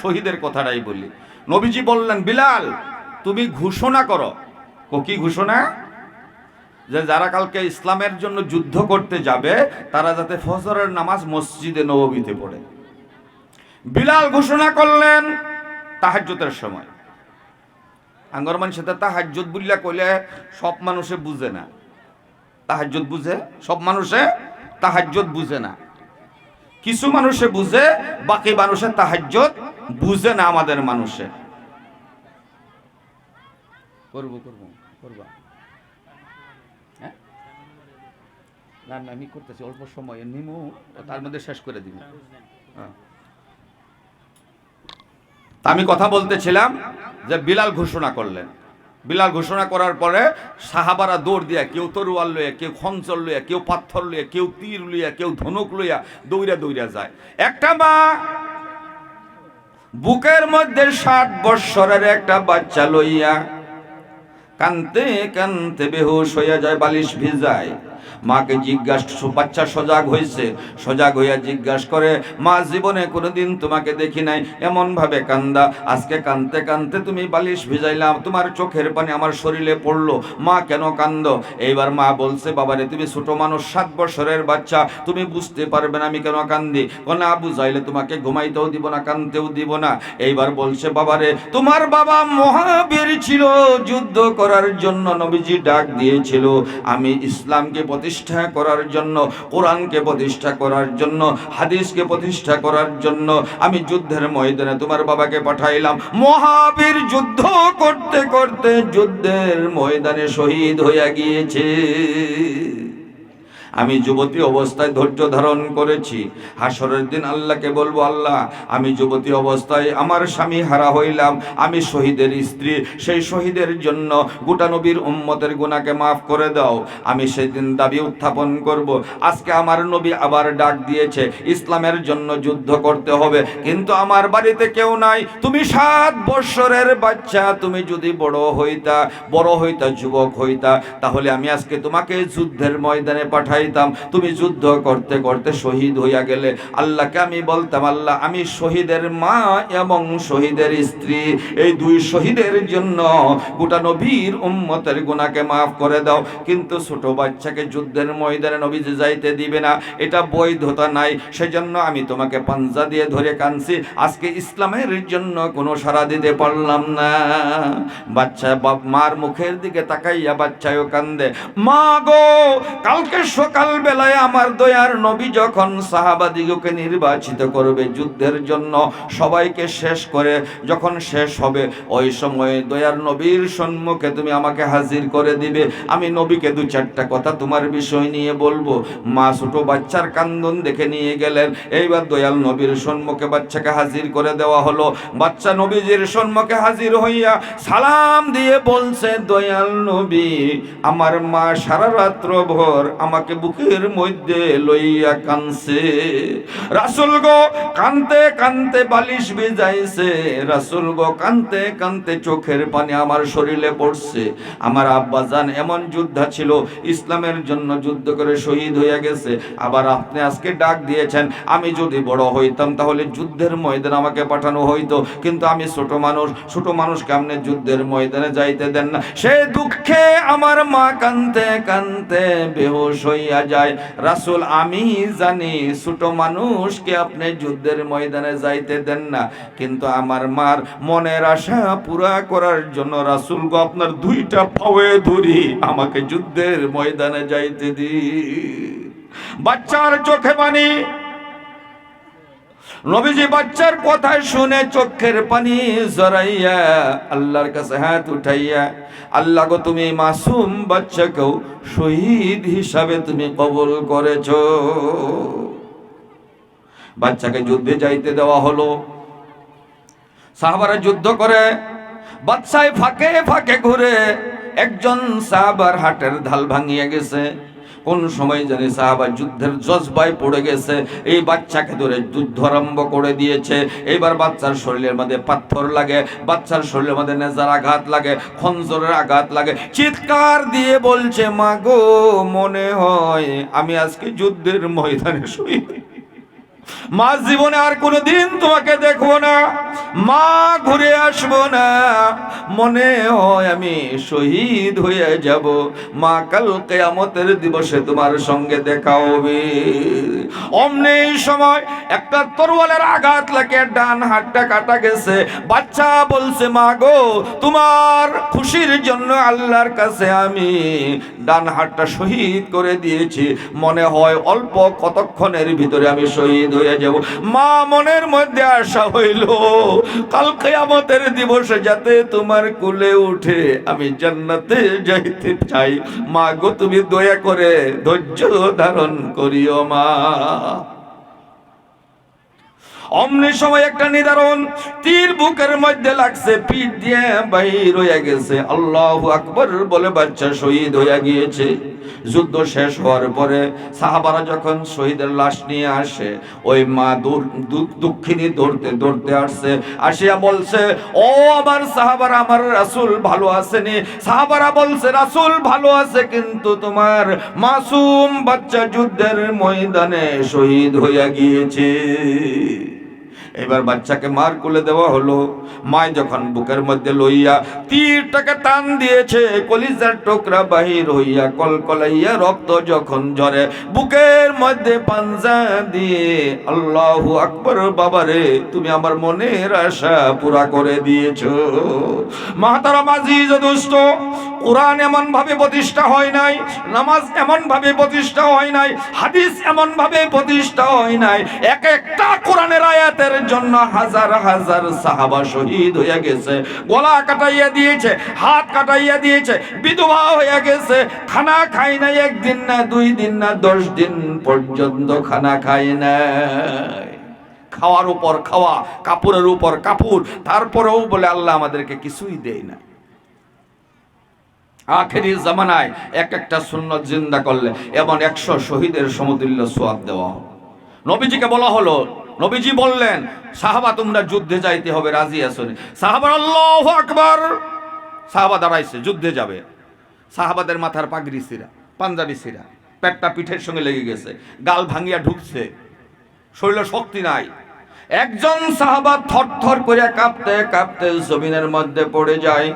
শহীদের কথাটাই বলি। নবীজি বললেন, বিলাল তুমি ঘোষণা করো। কি ঘোষণা? যে যারা কালকে ইসলামের জন্য যুদ্ধ করতে যাবে তারা যাতে ফজরের নামাজ মসজিদে নববীতে পড়ে। বিলাল ঘোষণা করলেন তাহাজ্জুদের সময়। আঙ্গর মানুষে তাহাজ্জুদ বললা কইলে সব মানুষে বুঝে না। তাহাজ্জুদ বুঝে, সব মানুষে তাহাজ্জুদ বুঝে না। কিছু মানুষে বুঝে, বাকি মানুষে তাহাজ্জুদ বুঝে না। আমাদের মানুষে করব করব করবা, হ্যাঁ না না আমি করতেছি, অল্প সময় নিমু, তার মধ্যে শেষ করে দিব। আমি কথা বলতেছিলাম যে বিলাল ঘোষণা করলেন। বিলাল ঘোষণা করার পরে সাহাবারা দৌড় দিয়া, কেউ তরোয়াল লইয়া, কেউ খঞ্চর লইয়া, কেউ পাথর লইয়া, কেউ তীর লইয়া, কেউ ধনুক লইয়া দৌড়া দৌড়া যায়। একটা মা বুকের মধ্যে 60 বৎসরের একটা বাচ্চা লইয়া কানতে কানতে বেহুশ হইয়া যায়, বালিশ ভিজায়। মাকে জিজ্ঞাসা, বাচ্চা সজাগ হয়েছে, সজাগ হইয়া জিজ্ঞাসা করে, মা জীবনে কোনোদিন তোমাকে দেখি নাই এমন ভাবে কান্দা, আজকে কানতে কানতে তুমি বালিশ ভিজাইলাম, তোমার চোখের পানি আমার শরীরে পড়লো, মা কেন কান্দো? এইবার মা বলছে, বাবারে তুমি ছোট মানুষ, 7 বছরের বাচ্চা, তুমি বুঝতে পারবে না আমি কেন কান্দি। না বুঝাইলে তোমাকে ঘুমাইতেও দিব না, কানতেও দিব না। এইবার বলছে, বাবারে তোমার বাবা মহাবীর ছিল, যুদ্ধ করার জন্য নবীজি ডাক দিয়েছিল, আমি ইসলামকে প্রতিষ্ঠা করার জন্য, কোরআনকে প্রতিষ্ঠা করার জন্য, হাদিসকে প্রতিষ্ঠা করার জন্য আমি যুদ্ধের ময়দানে তোমার বাবাকে পাঠাইলাম। মহাবীর যুদ্ধ করতে করতে যুদ্ধের ময়দানে শহীদ হইয়া গিয়েছে। আমি যুবতী অবস্থায় ধৈর্য ধারণ করেছি। হাসরের দিন আল্লাহকে বলবো, আল্লাহ আমি যুবতী অবস্থায় আমার স্বামী হারা হইলাম, আমি শহীদের স্ত্রী, সেই শহীদের জন্য গোটা নবীর উম্মতের গুনাহকে মাফ করে দাও। আমি সেদিন দাবি উত্থাপন করব, আজকে আমার নবী আবার ডাক দিয়েছে ইসলামের জন্য যুদ্ধ করতে হবে, কিন্তু আমার বাড়িতে কেউ নাই। তুমি 7 বৎসরের বাচ্চা, তুমি যদি বড় হইতা যুবক হইতা, তাহলে আমি আজকে তোমাকে যুদ্ধের ময়দানে পাঠাই, তুমি যুদ্ধ করতে করতে শহীদ হইয়া গেলে আল্লাহকে আমি বলতাম, আল্লাহ আমি শহীদের মা এবং শহীদের স্ত্রী, এই 2 শহীদের জন্য গোটা নবীর উম্মতের গুনাহকে মাফ করে দাও। কিন্তু ছোট বাচ্চাকে যুদ্ধের ময়দানে নবীজি যাইতে দিবে না, এটা বৈধতা নাই। সেজন্য আমি তোমাকে পাঞ্জা দিয়ে ধরে কানছি, আজকে ইসলামের জন্য কোনো সাড়া দিতে পারলাম না। বাচ্চা মার মুখের দিকে তাকাইয়া বাচ্চায়ও কান্দে, মা গো কালকে সকাল বেলায় আমার দয়ার নবী যখন সাহাবাদিগকে নির্বাচিত করবে যুদ্ধের জন্য, সবাইকে শেষ করে যখন শেষ হবে, ওই সময় দয়ার নবীর সম্মুখে তুমি আমাকে হাজির করে দিবে, আমি নবীকে 2-4টা কথা তোমার বিষয় নিয়ে বলবো। মা ছোট বাচ্চার কান্দন দেখে নিয়ে গেলেন। এইবার দয়াল নবীর সম্মুখে বাচ্চাকে হাজির করে দেওয়া হলো। বাচ্চা নবীজির সম্মুখে হাজির হইয়া সালাম দিয়ে বলছে, দয়াল নবী আমার মা সারা রাত্র ভোর আমাকে বুকের মধ্যে লইয়া কানছে। রাসূল গো কানতে কানতে বালিশ ভিজাইছে, রাসূল গো কানতে কানতে চোখের পানি আমার শরীরে পড়ছে। আমার আব্বাজান এমন যোদ্ধা ছিল, ইসলামের জন্য যুদ্ধ করে শহীদ হইয়া গেছে, আবার আপনি আজকে ডাক দিয়েছেন, আমি যদি বড় হইতাম তাহলে যুদ্ধের ময়দানে আমাকে পাঠানো হইতো, কিন্তু আমি ছোট মানুষকে আপনি যুদ্ধের ময়দানে যাইতে দেন না। সেই দুঃখে আমার মা কানতে কানতে বেহুশ হইয়া যায়। রাসূল আমি জানি ছোট মানুষকে আপনি যুদ্ধের ময়দানে যাইতে দেন না, কিন্তু আমার মার মনের আশা পুরা করার জন্য রাসূল গো আপনার 2টা পায়ে ধরি আমাকে যুদ্ধের ময়দানে যাইতে দি। বাচ্চার চোখে পানি। নবীজি বাচ্চার কথা শুনে চোখের পানি জড়াইয়া আল্লাহর কাছে হাত উঠাইয়া, আল্লাহ গো তুমি মাসুম বাচ্চাকেও শহীদ হিসাবে তুমি কবুল করেছো। বাচ্চাকে যুদ্ধে যাইতে দেওয়া হলো। সাহাবারা যুদ্ধ করে, বাচ্চায় ফাঁকে ফাঁকে ঘুরে। একজন সাহাবার হাটের ঢাল ভাঙিয়ে গেছে, কোন সময় জানি সাহাবা যুদ্ধের জজবায় পড়ে গেছে, এই বাচ্চাকে ধরে যুদ্ধ আরম্ভ করে দিয়েছে। এবার বাচ্চার শরীরের মধ্যে পাথর লাগে, বাচ্চার শরীরের মধ্যে নেজার আঘাত লাগে, খঞ্জরের আঘাত লাগে, চিৎকার দিয়ে বলছে, মা গো মনে হয় আমি আজকে যুদ্ধের ময়দানে শহীদ। মা জীবনে আর কোনোদিন তোমাকে দেখবো না, মা ঘুরে আসবো না, মনে হয় আমি শহীদ হয়ে যাব, মা কাল কিয়ামতের দিবসে তোমার সঙ্গে দেখা হবে। অমনি সময় একটা তরোয়ালের আঘাত লাগে ডান হাতটা কাটা গেছে। বাচ্চা বলছে, মা গো, তোমার খুশির জন্য আল্লাহর কাছে আমি ডান হাতটা শহীদ করে দিয়েছি, মনে হয় অল্প কতক্ষণের ভিতরে আমি শহীদ হয়ে যাব। মা মনের মধ্যে আশা হইল কাল কিয়ামতের দিবসে যাতে তোমার কোলে উঠে আমি জান্নাতে যাইতে চাই। মা গো, তুমি দয়া করে ধৈর্য ধারণ করিও মা। অমনি সময় একটা নিদারুণ তীর বুকের মধ্যে লাগছে, পিঠ দিয়ে বাহির হয়ে গেছে। আল্লাহু আকবার বলে বাচ্চা শহীদ হয়ে গিয়েছে। যুদ্ধ শেষ হওয়ার পরে সাহাবারা যখন শহীদের লাশ নিয়ে আসে, ওই মা দুঃখিনী দৌড়তে দৌড়তে আসছে, আসিয়া বলছে, ও আমার সাহাবারা, আমার রাসূল ভালো আছেনি? সাহাবারা বলছে, রাসূল ভালো আছে, কিন্তু তোমার মাসুম বাচ্চা যুদ্ধের ময়দানে শহীদ হইয়া গিয়েছে। এবার বাচ্চাকে মার কোলে দেওয়া হলো। মায় যখন বুকের মধ্যে লইয়া তীরটাকে টান দিয়েছে, কলিজার টুকরা বাহির হইয়া কলকলাইয়া রক্ত যখন ঝরে বুকের মধ্যে পাঞ্জা দিয়ে, আল্লাহু আকবার, বাবারে তুমি আমার মনের আশা পুরা করে দিয়েছো। মাহতারাম আজিজ ও দোস্ত, কোরআন এমন ভাবে প্রতিষ্ঠা হয় নাই, নামাজ এমন ভাবে প্রতিষ্ঠা হয় নাই, হাদিস এমন ভাবে প্রতিষ্ঠা হয় নাই। এক একটা কোরআনের আয়াতের জন্য হাজার হাজার সাহাবা শহীদ হয়ে গেছে, গলা কাটাইয়া দিয়েছে, হাত কাটাইয়া দিয়েছে, বিধবা হয়ে গেছে, খানা খায় নাই, একদিন না, 2 দিন না, 10 দিন পর্যন্ত খানা খায় নাই। খাওয়ার উপর খাওয়া, কাপড়ের উপর কাপড়, তারপরেও বলে আল্লাহ আমাদেরকে কিছুই দেয় না। আখেরি জামানায় এক একটা সুন্নত জিন্দা করলে এমন 100 শহীদের সমতুল্য সওয়াব দেওয়া হবে। নবীজিকে বলা হলো, নবীজি বললেন, সাহাবা তোমরা যুদ্ধে যাইতে হবে, রাজি আছো? সাহাবা আল্লাহু আকবার। সাহাবা দাঁড়াইছে, যুদ্ধে যাবে। সাহাবাদের মাথার পাগড়ি ছিঁড়া, পাঞ্জাবি ছিঁড়া, পেটটা পিঠের সঙ্গে লেগে গেছে, গাল ভাঙিয়া ঢুকছে, শরীরে শক্তি নাই। একজন সাহাবা থরথর করে কাঁপতে কাঁপতে জমিনের মধ্যে পড়ে যায়।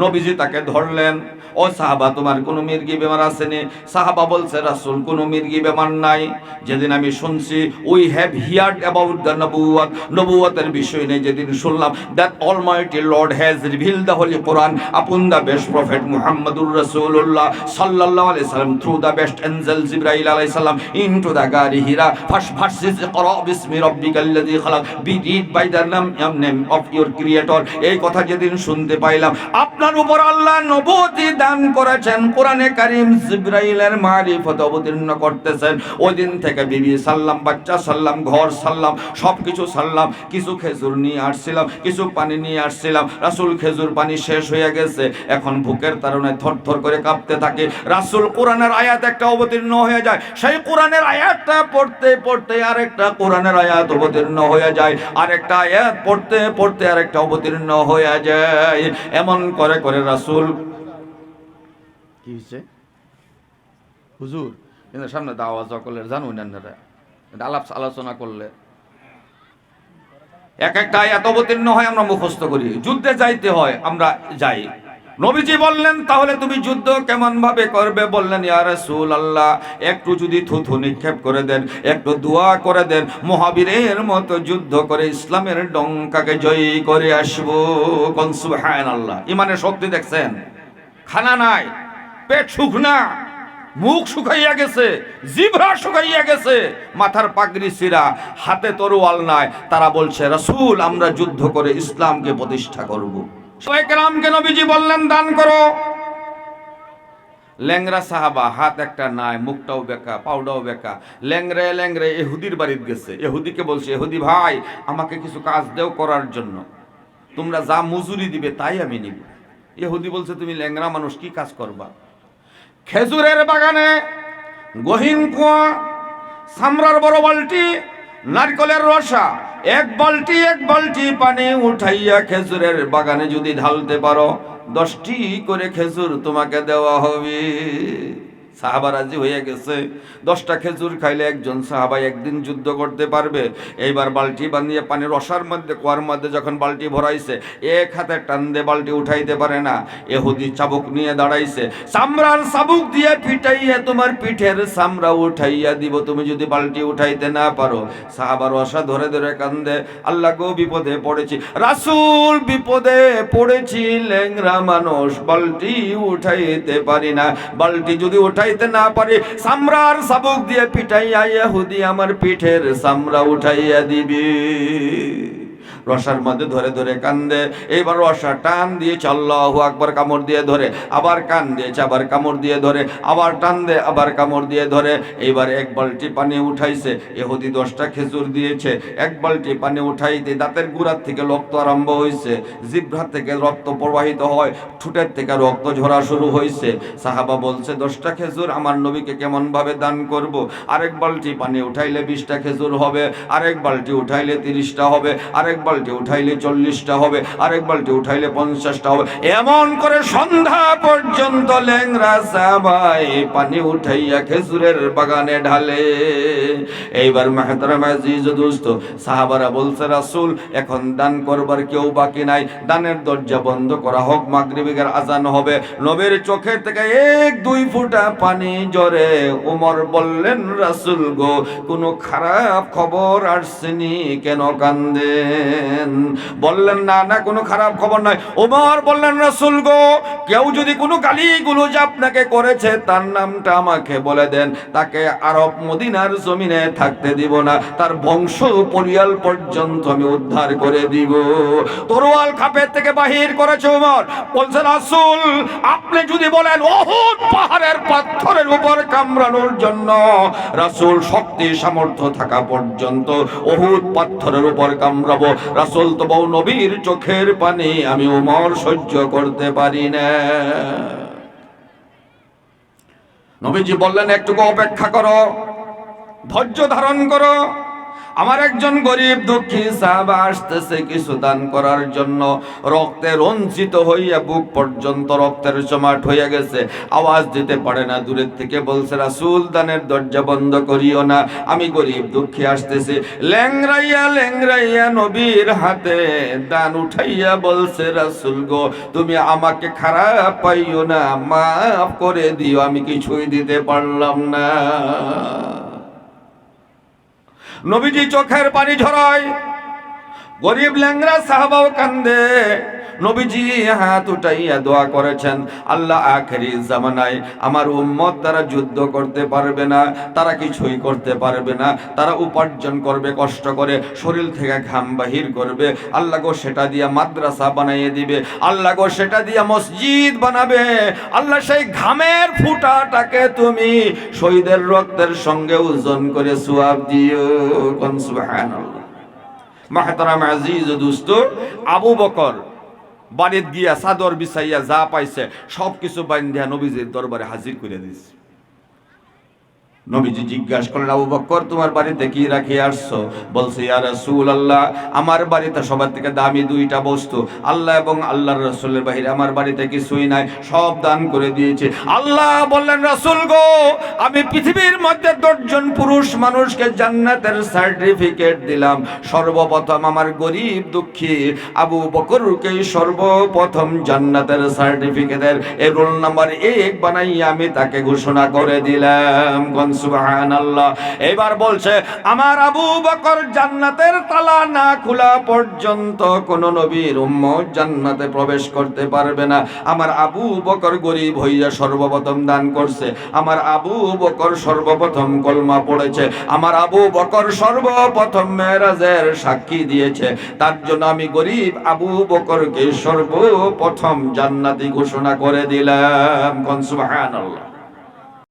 নবীজি তাকে ধরলেন, ও সাহাবা, তোমার কোনো মির্গি বেমার আসেনি? সাহাবা বলছে, রাসূল, কোনো মির্গি বেমার নাই। যেদিন আমি শুনছি we have heard about the নবুওয়াত, নবুওয়াতের বিষয় নেই, যেদিন শুনলাম that almighty lord has revealed the holy Quran upon the best prophet মুহাম্মাদুর রাসূলুল্লাহ সাল্লাল্লাহু আলাইহি সাল্লাম থ্রু দ্য বেস্ট এঞ্জেল জিবরাইল আলাইহিস সালাম ইনটু দ্য গারি হিরা, ফার্স্ট ভার্সেস ইকরা বিসমি রাব্বিকাল্লাযী খালাক, be read by the name of your creator. এই কথা যেদিন শুনতে পাইলাম, আপনার উপর আল্লাহ নবুয়তি দান করেছেন, কোরআনে কারীম জিবরাইলের মারিফত অবতীর্ণ করতেছেন, ওই দিন থেকে বিবি সাল্লাম, বাচ্চা সাল্লাম, ঘর সাল্লাম, সবকিছু সাল্লাম। কিছু খেজুর নিয়ে আসছিলাম, কিছু পানি নিয়ে আসছিলাম, রাসূল খেজুর পানি শেষ হয়ে গেছে, এখন ভুকের তাড়নায় থরথর করে কাঁপতে থাকে। রাসূল কোরআনের আয়াত একটা অবতীর্ণ হয়ে যায়, সেই কোরআনের আয়াতটা পড়তে পড়তে আরেকটা কোরআনের আয়াত অবতীর্ণ হয়ে যায়, আরেকটা আয়াত পড়তে পড়তে আরেকটা অবতীর্ণ হয়ে যায়। এমন করে করে রাসূল, কি হয়েছে হুজুর? কিন্তু সামনে দাওয়া করলে জানুন না, আলাপ আলোচনা করলে এক একটা আয়াত অবতীর্ণ হয়, আমরা মুখস্থ করি। যুদ্ধে যাইতে হয়, আমরা যাই। নবীজি বললেন, তাহলে তুমি যুদ্ধ কেমন ভাবে করবে? বললেন, ইয়া রাসূলুল্লাহ, একটু যদি থুথু নিক্ষেপ করে দেন, একটু দোয়া করে দেন, মুহাবিরের মতো যুদ্ধ করে ইসলামের ডঙ্কাকে জয়ী করে আসবো। কোন সুবহানাল্লাহ! ইমানের শক্তি দেখছেন? খানা নাই, পেট শুকনা, মুখ শুকাইয়া গেছে, জিহ্বা শুকাইয়া গেছে, মাথার পাগড়ি ছিঁড়া, হাতে তরোয়াল নাই। তারা বলছে, রাসূল, আমরা যুদ্ধ করে ইসলামকে প্রতিষ্ঠা করব। সাহাবায়ে কেরামকে নবীজি বললেন, দান করো। ল্যাংরা সাহাবা, হাত একটা নাই, মুখটাও বেকা, পাউডাও বেকা, ল্যাংরে ল্যাংরে ইহুদির বাড়িতে গেছে। ইহুদিকে বলছে, ইহুদি ভাই, আমাকে কিছু কাজ দেও করার জন্য, তোমরা যা মজুরি দিবে তাই আমি নিব। ইহুদি বলছে, তুমি ল্যাংরা মানুষ, কি কাজ করবা? খেজুরের বাগানে গহীন কুয়া, সামরার বড় বালতি, নারকেলের রসা, এক বালতি পানি উঠাইয়া খেজুরের বাগানে যদি ঢালতে পারো, 10টি করে খেজুর তোমাকে দেওয়া হবে। সাহাবা রাজি হয়ে গেছে। 10টা খেজুর খাইলে একজন সাহাবা একদিন যুদ্ধ করতে পারবে। এইবার বালতি বানিয়ে পানির রসার মধ্যে কুয়ার মধ্যে যখন বালতি ভরাইছে, এক হাতে টান দিয়ে বালতি উঠাইতে পারে না। ইহুদি চাবুক নিয়ে দাঁড়াইছে, চামড়ার চাবুক দিয়ে পিটাইয়া তোমার পিঠের চামড়া উঠাইয়া দিব তুমি যদি বালতি উঠাইতে না পারো। সাহাবার রসা ধরে ধরে কান্দে, আল্লাহ গো বিপদে পড়েছি, রাসূল বিপদে পড়েছি, ল্যাংরা মানুষ, বালতি উঠাইতে পারি না। বালতি যদি উঠাইতে না পারি, চামড়ার চাবুক দিয়ে পিটাইয়া ইহুদি আমার পিঠের চামড়া উঠাইয়া দিবি। রসার মধ্যে ধরে ধরে কান্দে। এইবার রসা টান দিয়েছে, আল্লাহু আকবার, কামড় দিয়ে ধরে, আবার কান দিয়েছে, আবার কামড় দিয়ে ধরে, আবার টান দে, আবার কামড় দিয়ে ধরে। এইবার এক বালতি পানি উঠাইছে। ইহুদি 10টা খেজুর দিয়েছে, এক বালতি পানি উঠাইতে দাঁতের গুড়ার থেকে রক্ত আরম্ভ হয়েছে, জিহ্বা থেকে রক্ত প্রবাহিত হয়, ঠোঁটের থেকে রক্ত ঝরা শুরু হয়েছে। সাহাবা বলছে 10টা খেজুর আমার নবীকে কেমন ভাবে দান করব? আরেক বালতি পানি উঠাইলে 20টা খেজুর হবে, আরেক বালতি উঠাইলে 30টা হবে, আরেক বালতি উঠাইলে 40টা হবে, আরেক বালতি উঠাইলে 50টা হবে। এমন করে সন্ধ্যা পর্যন্ত ল্যাংরা সাহাবাই পানি উঠাইয়া খেজুরের বাগানে ঢালে। এইবার মুহতারাম আজিজ দোস্ত, সাহাবারা বলছে রাসূল এখন দান করবার কেউ বাকি নাই, দানের দরজা বন্ধ করা হোক, মাগরিবের আজান হবে। নবীর চোখের থেকে 1-2 ফোঁটা পানি ঝরে। ওমর বললেন রাসূল গো, কোনো খারাপ খবর আসেনি, কেন কান্দেন? বললেন না না, কোনো খারাপ খবর নাই। ওমর বললেন রাসূল গো, কেউ যদি কোনো গালিগুলোজ আপনাকে করেছে তার নামটা আমাকে বলে দেন, তাকে আরব মদিনার জমিনে থাকতে দিব না, তার বংশ পরিয়াল পর্যন্ত আমি উদ্ধার করে দিব। তরোয়াল খাপের থেকে বাহির করেছে ওমর। বলছে রাসূল আপনি যদি বলেন উহুদ পাহাড়ের পাথরের উপর কামড়ানোর জন্য, রাসূল শক্তি সামর্থ্য থাকা পর্যন্ত উহুদ পাথরের উপর কামড়াবো। রাসূল তো বউ নবীর চোখের পানি আমি ওমর সহ্য করতে পারি না। নবীজি বললেন একটুকু অপেক্ষা করো, ধৈর্য ধারণ করো, আমার একজন গরিব দুঃখী সাহাবা আসতেছে কিছু দান করার জন্য। রক্তে রঞ্জিত হইয়া বুক পর্যন্ত রক্তের জমাট হইয়া গেছে, আওয়াজ দিতে পারে না। দূরের থেকে বলছে রাসূল দানের দরজা বন্ধ করিও না, আমি গরিব দুঃখী আসতেছি। ল্যাংরাইয়া ল্যাংরাইয়া নবীর হাতে দান উঠাইয়া বলছে রাসূল গো, তুমি আমাকে খারাপ পাইও না, মাফ করে দিও, আমি কিছুই দিতে পারলাম না। নবীজি চোখের পানি ঝরায়, গরিব ল্যাংরা সাহাবাও কান্দে। নবীজি হাত উঠাইয়া দোয়া করেছেন, আল্লাহ আখেরি জামানায় আমার উম্মত তারা যুদ্ধ করতে পারবে না, তারা কিছুই করতে পারবে না, তারা উপার্জন করবে কষ্ট করে, শরীর থেকে ঘাম বাহির করবে, আল্লাহ গো সেটা দিয়া মাদ্রাসা বানাইয়ে দিবে, আল্লাহ গো সেটা দিয়া মসজিদ বানাবে। আল্লাহ সেই ঘামের ফুটাটাকে তুমি শহীদের রক্তের সঙ্গে ওজন করে সওয়াব দিও। কোন সুবহানাল্লাহ। মুহতারাম আজিজ দোস্ত, আবু বকর বাড়িতে গিয়া চাদর বিছাইয়া যা পাইছে সব কিছু বান্ধিয়া নবীজির দরবারে হাজির করে দিয়েছে। নবীজি জিজ্ঞাসা করলেন, আবু বকর তোমার বাড়িতে কি রাখি আসছো? বলছে ইয়া রাসূলুল্লাহ, আমার বাড়িতে সবার থেকে দামি 2টা বস্তু, আল্লাহ এবং আল্লাহর রাসূলের বাহিরে আমার বাড়িতে কিছুই নাই, সব দান করে দিয়েছে। আল্লাহ বললেন রাসূল গো, আমি পৃথিবীর মধ্যে 10 জন পুরুষ মানুষকে জান্নাতের সার্টিফিকেট দিলাম, সর্বপ্রথম আমার গরিব দুঃখী আবু বকরকে সর্বপ্রথম জান্নাতের সার্টিফিকেটের রোল নাম্বার 1 বানাইয়া আমি তাকে ঘোষণা করে দিলাম। সুবহানাল্লাহ। এবার বলছে আমার আবু বকর জান্নাতের তালা না খোলা পর্যন্ত কোন নবীর উম্মত জান্নাতে প্রবেশ করতে পারবে না। আমার আবু বকর গরিব হইয়া সর্বপ্রথম দান করছে, আমার আবু বকর সর্বপ্রথম কলমা পড়েছে, আমার আবু বকর সর্বপ্রথম মেরাজের সাক্ষী দিয়েছে, তার জন্য আমি গরিব আবু বকরকে সর্বপ্রথম জান্নাতি ঘোষণা করে দিলাম। সুবহানাল্লাহ।